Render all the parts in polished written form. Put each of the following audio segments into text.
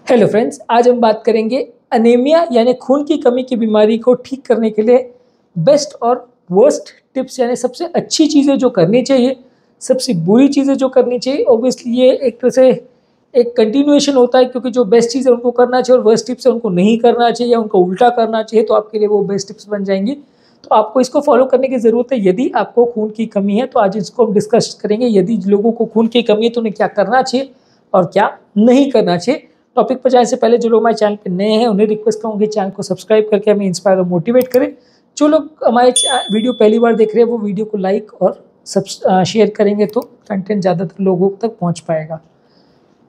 Hello friends, आज हम बात करेंगे अनीमिया यानी खून की कमी की बीमारी को ठीक करने के लिए बेस्ट और वर्स्ट टिप्स यानी सबसे अच्छी चीज़ें जो करनी चाहिए, सबसे बुरी चीज़ें जो करनी चाहिए। ऑब्वियसली ये एक तरह से एक कंटिन्यूएशन होता है, क्योंकि जो बेस्ट चीज़ है उनको करना चाहिए और वर्स्ट टिप्स है उनको नहीं करना चाहिए या उनको उल्टा करना चाहिए, तो आपके लिए वो बेस्ट टिप्स बन जाएंगी। तो आपको इसको फॉलो करने की ज़रूरत है यदि आपको खून की कमी है। तो आज इसको हम डिस्कस करेंगे, यदि लोगों को खून की कमी है तो उन्हें क्या करना चाहिए और क्या नहीं करना चाहिए। टॉपिक पर जाने से पहले जो लोग हमारे चैनल पर नए हैं उन्हें रिक्वेस्ट करूँगी चैनल को सब्सक्राइब करके हमें इंस्पायर और मोटिवेट करें। जो लोग हमारे वीडियो पहली बार देख रहे हैं वो वीडियो को लाइक और शेयर करेंगे तो कंटेंट ज़्यादातर लोगों तक पहुंच पाएगा।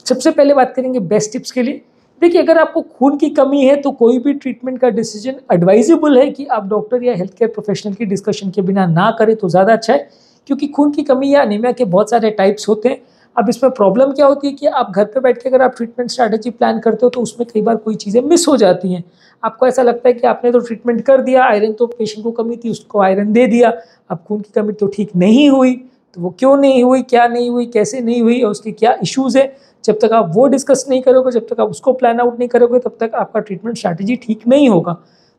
सबसे पहले बात करेंगे बेस्ट टिप्स के लिए। देखिए, अगर आपको खून की कमी है तो कोई भी ट्रीटमेंट का डिसीजन एडवाइजेबल है कि आप डॉक्टर या हेल्थ केयर प्रोफेशनल की डिस्कशन के बिना ना करें तो ज़्यादा अच्छा है, क्योंकि खून की कमी या अनीमिया के बहुत सारे टाइप्स होते हैं। अब इसमें प्रॉब्लम क्या होती है कि आप घर पे बैठ के अगर आप ट्रीटमेंट स्ट्रैटेजी प्लान करते हो तो उसमें कई बार कोई चीज़ें मिस हो जाती हैं। आपको ऐसा लगता है कि आपने तो ट्रीटमेंट कर दिया, आयरन तो पेशेंट को कमी थी, उसको आयरन दे दिया, अब खून की कमी तो ठीक नहीं हुई। तो वो क्यों नहीं हुई, क्या नहीं हुई, कैसे नहीं हुई और उसके क्या इश्यूज़ है, जब तक आप वो डिस्कस नहीं करोगे, जब तक आप उसको प्लान आउट नहीं करोगे, तब तक आपका ट्रीटमेंट स्ट्रैटेजी ठीक नहीं होगा।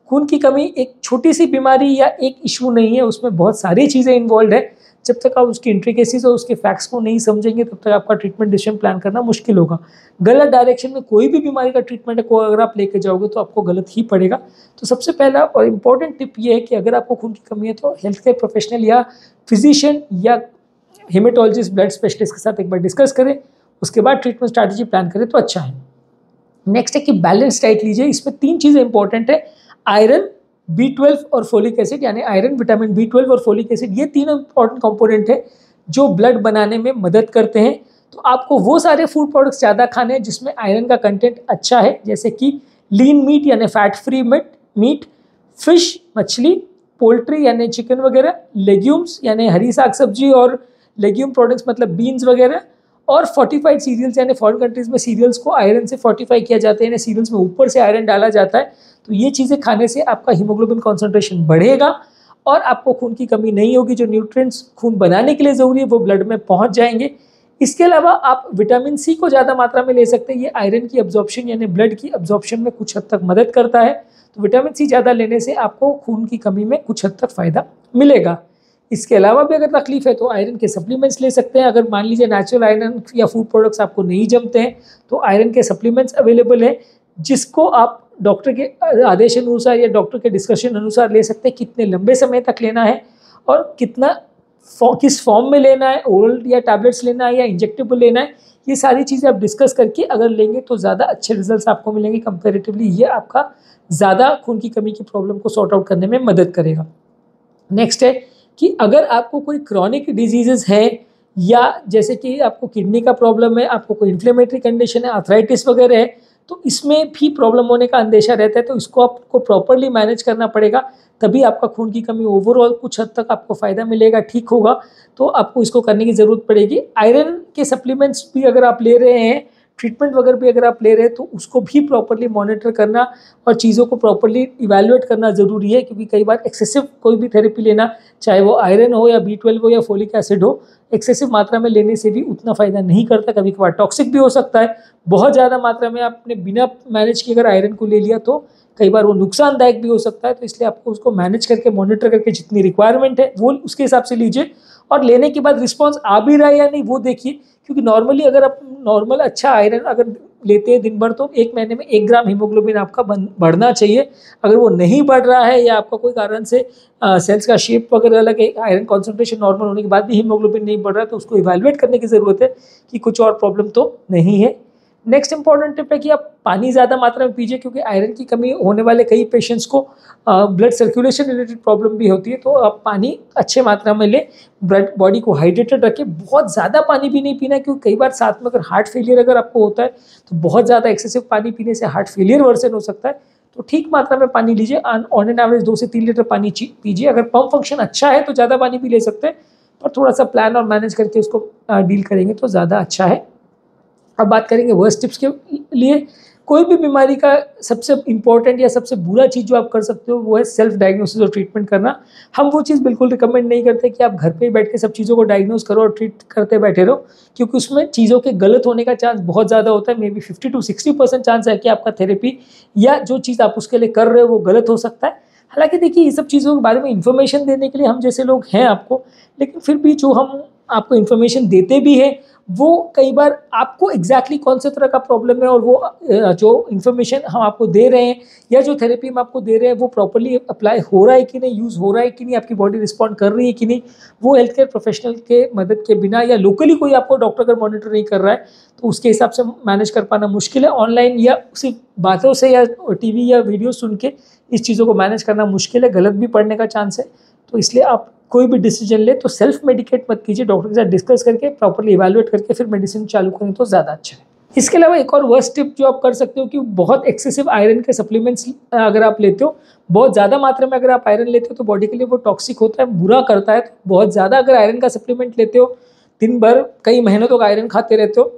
खून की कमी एक छोटी सी बीमारी या एक इशू नहीं है, उसमें बहुत सारी चीज़ें इन्वॉल्व है। जब तक आप उसकी इंट्रिकेसीज और उसके फैक्ट्स को नहीं समझेंगे तब तक आपका ट्रीटमेंट डिसीजन प्लान करना मुश्किल होगा। गलत डायरेक्शन में कोई भी बीमारी का ट्रीटमेंट को अगर आप लेके जाओगे तो आपको गलत ही पड़ेगा। तो सबसे पहला और इम्पॉर्टेंट टिप ये है कि अगर आपको खून की कमी है तो हेल्थ केयर प्रोफेशनल या फिजिशियन या हेमेटोलॉजिस्ट, ब्लड स्पेशलिस्ट के साथ एक बार डिस्कस करें, उसके बाद ट्रीटमेंट स्ट्रैटेजी प्लान करें तो अच्छा है। नेक्स्ट है कि बैलेंस डाइट लीजिए। इसमें 3 चीज़ें इंपॉर्टेंट है, आयरन, B12 और फोलिक एसिड, यानी आयरन, विटामिन B12 और फोलिक एसिड, ये 3 इंपॉर्टेंट कंपोनेंट है जो ब्लड बनाने में मदद करते हैं। तो आपको वो सारे फूड प्रोडक्ट्स ज़्यादा खाने हैं जिसमें आयरन का कंटेंट अच्छा है, जैसे कि लीन मीट यानी फैट फ्री मीट, फिश मछली, पोल्ट्री यानी चिकन वगैरह, लेग्यूम्स यानी हरी साग सब्जी और लेग्यूम प्रोडक्ट्स मतलब बीन्स वगैरह, और फोर्टिफाइड सीरियल्स यानी फॉरेन कंट्रीज में सीरियल्स को आयरन से फोर्टिफाई किया जाता है, यानी सीरियल्स में ऊपर से आयरन डाला जाता है। तो ये चीज़ें खाने से आपका हीमोग्लोबिन कॉन्सेंट्रेशन बढ़ेगा और आपको खून की कमी नहीं होगी। जो न्यूट्रिएंट्स खून बनाने के लिए ज़रूरी है वो ब्लड में पहुंच जाएंगे। इसके अलावा आप विटामिन सी को ज़्यादा मात्रा में ले सकते हैं, ये आयरन की अब्जॉर्प्शन यानी ब्लड की अब्जॉर्प्शन में कुछ हद तक मदद करता है। तो विटामिन सी ज़्यादा लेने से आपको खून की कमी में कुछ हद तक फ़ायदा मिलेगा। इसके अलावा भी अगर तकलीफ है तो आयरन के सप्लीमेंट्स ले सकते हैं। अगर मान लीजिए नेचुरल आयरन या फूड प्रोडक्ट्स आपको नहीं जमते हैं तो आयरन के सप्लीमेंट्स अवेलेबल है, जिसको आप डॉक्टर के आदेश अनुसार या डॉक्टर के डिस्कशन अनुसार ले सकते हैं। कितने लंबे समय तक लेना है और किस फॉर्म में लेना है, ओरल या टैबलेट्स लेना है या इंजेक्टेबल लेना है, ये सारी चीज़ें आप डिस्कस करके अगर लेंगे तो ज़्यादा अच्छे रिजल्ट्स आपको मिलेंगे कंपेरेटिवली। ये आपका ज़्यादा खून की कमी की प्रॉब्लम को सॉर्ट आउट करने में मदद करेगा। नेक्स्ट है कि अगर आपको कोई क्रॉनिक डिजीजेस है या जैसे कि आपको किडनी का प्रॉब्लम है, आपको कोई इन्फ्लेमेटरी कंडीशन है, आर्थराइटिस वगैरह है, तो इसमें भी प्रॉब्लम होने का अंदेशा रहता है। तो इसको आपको प्रॉपरली मैनेज करना पड़ेगा, तभी आपका खून की कमी ओवरऑल कुछ हद तक आपको फ़ायदा मिलेगा, ठीक होगा। तो आपको इसको करने की ज़रूरत पड़ेगी। आयरन के सप्लीमेंट्स भी अगर आप ले रहे हैं, ट्रीटमेंट वगैरह भी अगर आप ले रहे हैं, तो उसको भी प्रॉपरली मॉनिटर करना और चीज़ों को प्रॉपरली इवैल्यूएट करना ज़रूरी है, क्योंकि कई बार एक्सेसिव कोई भी थेरेपी लेना, चाहे वो आयरन हो या B12 हो या फोलिक एसिड हो, एक्सेसिव मात्रा में लेने से भी उतना फ़ायदा नहीं करता। कभी कभार टॉक्सिक भी हो सकता है। बहुत ज़्यादा मात्रा में आपने बिना मैनेज किए अगर आयरन को ले लिया तो कई बार वो नुकसानदायक भी हो सकता है। तो इसलिए आपको उसको मैनेज करके, मॉनिटर करके जितनी रिक्वायरमेंट है वो उसके हिसाब से लीजिए, और लेने के बाद रिस्पॉन्स आ भी रहा है या नहीं वो देखिए। क्योंकि नॉर्मली अगर आप नॉर्मल अच्छा आयरन अगर लेते हैं दिन भर तो 1 महीने में 1 ग्राम हीमोग्लोबिन आपका बढ़ना चाहिए। अगर वो नहीं बढ़ रहा है या आपका कोई कारण से सेल्स का शेप वगैरह अलग है, आयरन कॉन्सेंट्रेशन नॉर्मल होने के बाद भी हीमोग्लोबिन नहीं बढ़ रहा है, तो उसको इवैल्यूएट करने की ज़रूरत है कि कुछ और प्रॉब्लम तो नहीं है। नेक्स्ट इंपॉर्टेंट टिप है कि आप पानी ज़्यादा मात्रा में पीजिए, क्योंकि आयरन की कमी होने वाले कई पेशेंट्स को ब्लड सर्कुलेशन रिलेटेड प्रॉब्लम भी होती है। तो आप पानी अच्छे मात्रा में लें, ब्लड बॉडी को हाइड्रेटेड रखें। बहुत ज़्यादा पानी भी नहीं पीना, क्योंकि कई बार साथ में अगर हार्ट फेलियर अगर आपको होता है तो बहुत ज़्यादा एक्सेसिव पानी पीने से हार्ट फेलियर वर्सन हो सकता है। तो ठीक मात्रा में पानी लीजिए, ऑन एन एवरेज 2 से 3 लीटर पानी पीजिए। अगर पंप फंक्शन अच्छा है तो ज़्यादा पानी भी ले सकते हैं, पर थोड़ा सा प्लान और मैनेज करके उसको डील करेंगे तो ज़्यादा अच्छा है। अब बात करेंगे वर्स्ट टिप्स के लिए। कोई भी बीमारी का सबसे इम्पोर्टेंट या सबसे बुरा चीज़ जो आप कर सकते हो वो है सेल्फ डायग्नोसिस और ट्रीटमेंट करना। हम वो चीज़ बिल्कुल रिकमेंड नहीं करते कि आप घर पे बैठ के सब चीज़ों को डायग्नोस करो और ट्रीट करते बैठे रहो, क्योंकि उसमें चीज़ों के गलत होने का चांस बहुत ज़्यादा होता है। मे बी 50 to 60% चांस है कि आपका थेरेपी या जो चीज़ आप उसके लिए कर रहे हो वो गलत हो सकता है। हालांकि देखिए, ये सब चीज़ों के बारे में इन्फॉर्मेशन देने के लिए हम जैसे लोग हैं आपको, लेकिन फिर भी जो हम आपको इन्फॉर्मेशन देते भी हैं वो कई बार आपको एग्जैक्टली कौन से तरह का प्रॉब्लम है और वो जो इन्फॉर्मेशन हम आपको दे रहे हैं या जो थेरेपी हम आपको दे रहे हैं वो प्रॉपर्ली अप्लाई हो रहा है कि नहीं, यूज़ हो रहा है कि नहीं, आपकी बॉडी रिस्पॉन्ड कर रही है कि नहीं, वो हेल्थ केयर प्रोफेशनल के मदद के बिना या लोकली कोई आपको डॉक्टर अगर मॉनिटर नहीं कर रहा है तो उसके हिसाब से मैनेज कर पाना मुश्किल है। ऑनलाइन या सिर्फ बातों से या टीवी या वीडियो सुन के इस चीज़ों को मैनेज करना मुश्किल है, गलत भी पड़ने का चांस है। तो इसलिए आप कोई भी डिसीजन ले तो सेल्फ मेडिकेट मत कीजिए, डॉक्टर के साथ डिस्कस करके प्रॉपर्ली इवैल्यूएट करके फिर मेडिसिन चालू करें तो ज़्यादा अच्छा है। इसके अलावा एक और वर्स्ट टिप जो आप कर सकते हो कि बहुत एक्सेसिव आयरन के सप्लीमेंट्स अगर आप लेते हो, बहुत ज़्यादा मात्रा में अगर आप आयरन लेते हो तो बॉडी के लिए वो टॉक्सिक होता है, बुरा करता है। तो बहुत ज़्यादा अगर आयरन का सप्लीमेंट लेते हो, दिन भर कई महीनों तक आयरन खाते रहते हो,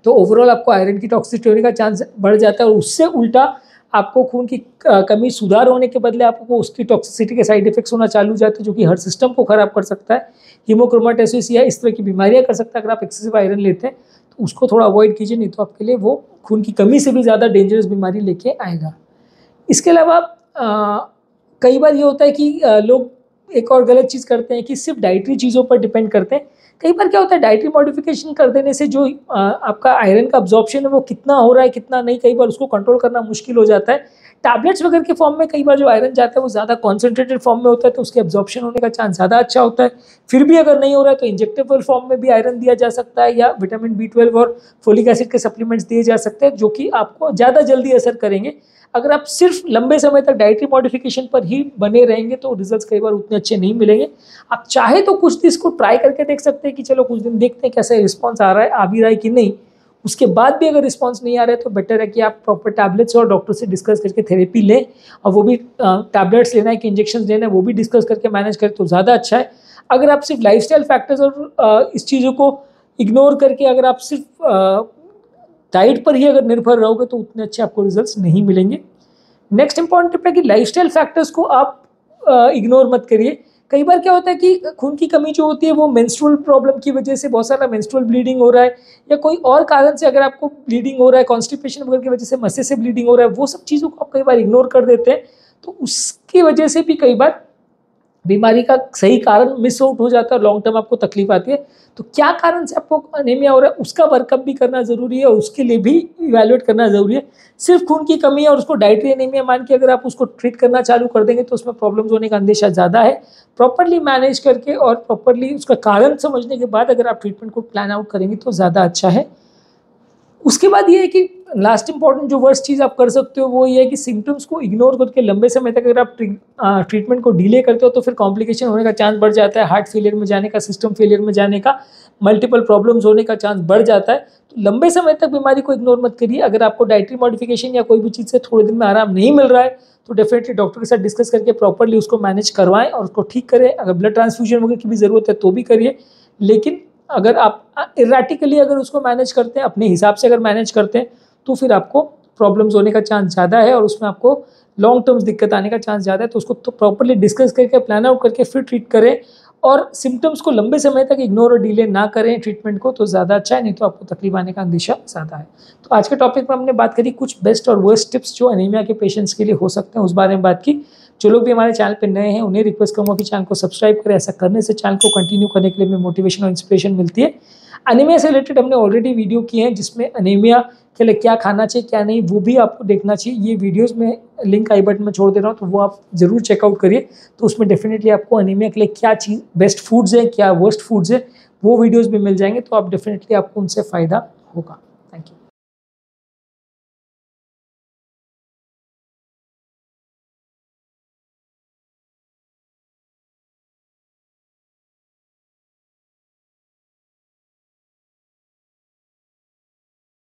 तो ओवरऑल आपको आयरन की टॉक्सिसिटी होने का चांस बढ़ जाता है और उससे उल्टा आपको खून की कमी सुधार होने के बदले आपको उसकी टॉक्सिसिटी के साइड इफेक्ट्स होना चालू हो जाते हैं, जो कि हर सिस्टम को खराब कर सकता है। हीमोक्रोमाटोसिस या इस तरह की बीमारियां कर सकता है अगर आप एक्सेसिव आयरन लेते हैं, तो उसको थोड़ा अवॉइड कीजिए, नहीं तो आपके लिए वो खून की कमी से भी ज़्यादा डेंजरस बीमारी लेके आएगा। इसके अलावा कई बार ये होता है कि लोग एक और गलत चीज़ करते हैं कि सिर्फ डाइटरी चीज़ों पर डिपेंड करते हैं। कई बार क्या होता है, डाइटरी मॉडिफिकेशन कर देने से जो आपका आयरन का अब्जॉर्प्शन है वो कितना हो रहा है कितना नहीं, कई बार उसको कंट्रोल करना मुश्किल हो जाता है। टैबलेट्स वगैरह के फॉर्म में कई बार जो आयरन जाता है वो ज़्यादा कॉन्सेंट्रेटेड फॉर्म में होता है, तो उसके अब्जॉर्प्शन होने का चांस ज़्यादा अच्छा होता है। फिर भी अगर नहीं हो रहा है तो इंजेक्टेबल फॉर्म में भी आयरन दिया जा सकता है या विटामिन B12 और फोलिक एसिड के सप्लीमेंट्स दिए जा सकते हैं, जो कि आपको ज़्यादा जल्दी असर करेंगे। अगर आप सिर्फ लंबे समय तक डाइटरी मॉडिफिकेशन पर ही बने रहेंगे तो रिजल्ट्स कई बार उतने अच्छे नहीं मिलेंगे। आप चाहे तो कुछ दिन इसको ट्राई करके देख सकते हैं कि चलो कुछ दिन देखते हैं कैसा रिस्पॉन्स आ रहा है, आ भी रहा है कि नहीं। उसके बाद भी अगर रिस्पॉन्स नहीं आ रहा है तो बेटर है कि आप प्रॉपर टैबलेट्स और डॉक्टर से डिस्कस करके थेरेपी लें, और वो भी टैबलेट्स लेना है कि इंजेक्शन लेना है वो भी डिस्कस करके मैनेज करें तो ज़्यादा अच्छा है। अगर आप सिर्फ लाइफस्टाइल फैक्टर्स और इस चीज़ों को इग्नोर करके अगर आप सिर्फ डाइट पर ही अगर निर्भर रहोगे तो उतने अच्छे आपको रिजल्ट्स नहीं मिलेंगे। नेक्स्ट इंपॉर्टेंट टिप है कि लाइफस्टाइल फैक्टर्स को आप इग्नोर मत करिए। कई बार क्या होता है कि खून की कमी जो होती है वो मेंस्ट्रुअल प्रॉब्लम की वजह से, बहुत सारा मेंस्ट्रुअल ब्लीडिंग हो रहा है या कोई और कारण से अगर आपको ब्लीडिंग हो रहा है, कॉन्स्टिपेशन वगैरह की वजह से मस्से से ब्लीडिंग हो रहा है, वो सब चीज़ों को आप कई बार इग्नोर कर देते हैं, तो उसकी वजह से भी कई बार बीमारी का सही कारण मिस आउट हो जाता है और लॉन्ग टर्म आपको तकलीफ आती है। तो क्या कारण से आपको अनीमिया हो रहा है उसका वर्कअप भी करना ज़रूरी है और उसके लिए भी इवैल्यूएट करना ज़रूरी है। सिर्फ खून की कमी है और उसको डाइटरी एनीमिया मान के अगर आप उसको ट्रीट करना चालू कर देंगे तो उसमें प्रॉब्लम्स होने का अंदेशा ज़्यादा है। प्रॉपरली मैनेज करके और प्रॉपरली उसका कारण समझने के बाद अगर आप ट्रीटमेंट को प्लान आउट करेंगे तो ज़्यादा अच्छा है। उसके बाद ये है कि लास्ट इंपॉर्टेंट जो वर्स्ट चीज़ आप कर सकते हो वो ये है कि सिम्टम्स को इग्नोर करके लंबे समय तक अगर आप ट्रीटमेंट को डिले करते हो तो फिर कॉम्प्लिकेशन होने का चांस बढ़ जाता है, हार्ट फेलियर में जाने का, सिस्टम फेलियर में जाने का, मल्टीपल प्रॉब्लम्स होने का चांस बढ़ जाता है। तो लंबे समय तक बीमारी को इग्नोर मत करिए। अगर आपको डाइटरी मॉडिफिकेशन या कोई भी चीज़ से थोड़े दिन में आराम नहीं मिल रहा है तो डेफिनेटली डॉक्टर के साथ डिस्कस करके प्रॉपरली उसको मैनेज करवाएं और उसको ठीक करें। अगर ब्लड ट्रांसफ्यूजन वगैरह की भी ज़रूरत है तो भी करिए, लेकिन अगर आप इरेटिकली अगर उसको मैनेज करते हैं, अपने हिसाब से अगर मैनेज करते हैं तो फिर आपको प्रॉब्लम्स होने का चांस ज़्यादा है और उसमें आपको लॉन्ग टर्म्स दिक्कत आने का चांस ज़्यादा है। तो उसको तो प्रॉपरली डिस्कस करके प्लान आउट करके फिर ट्रीट करें और सिम्टम्स को लंबे समय तक इग्नोर और डिले ना करें ट्रीटमेंट को, तो ज़्यादा अच्छा है, नहीं तो आपको तकलीफ आने का अंदेशा ज़्यादा है। तो आज के टॉपिक में हमने बात करी कुछ बेस्ट और वर्स्ट टिप्स जो एनीमिया के पेशेंट्स के लिए हो सकते हैं, उस बारे में बात की। जो लोग भी हमारे चैनल पर नए हैं उन्हें रिक्वेस्ट करूँगा कि चैनल को सब्सक्राइब करें। ऐसा करने से चैनल को कंटिन्यू करने के लिए हमें मोटिवेशन और इंस्पिरेशन मिलती है। एनीमिया से रिलेटेड हमने ऑलरेडी वीडियो किए हैं जिसमें एनीमिया के लिए क्या खाना चाहिए क्या नहीं वो भी आपको देखना चाहिए। ये वीडियोस में लिंक आई बटन में छोड़ दे रहा हूँ, तो वो आप ज़रूर चेकआउट करिए। तो उसमें डेफिनेटली आपको एनीमिया के लिए क्या चीज़ बेस्ट फूड्स हैं, क्या वर्स्ट फूड्स हैं, वो वीडियोस भी मिल जाएंगे, तो आप डेफिनेटली आपको उनसे फ़ायदा होगा।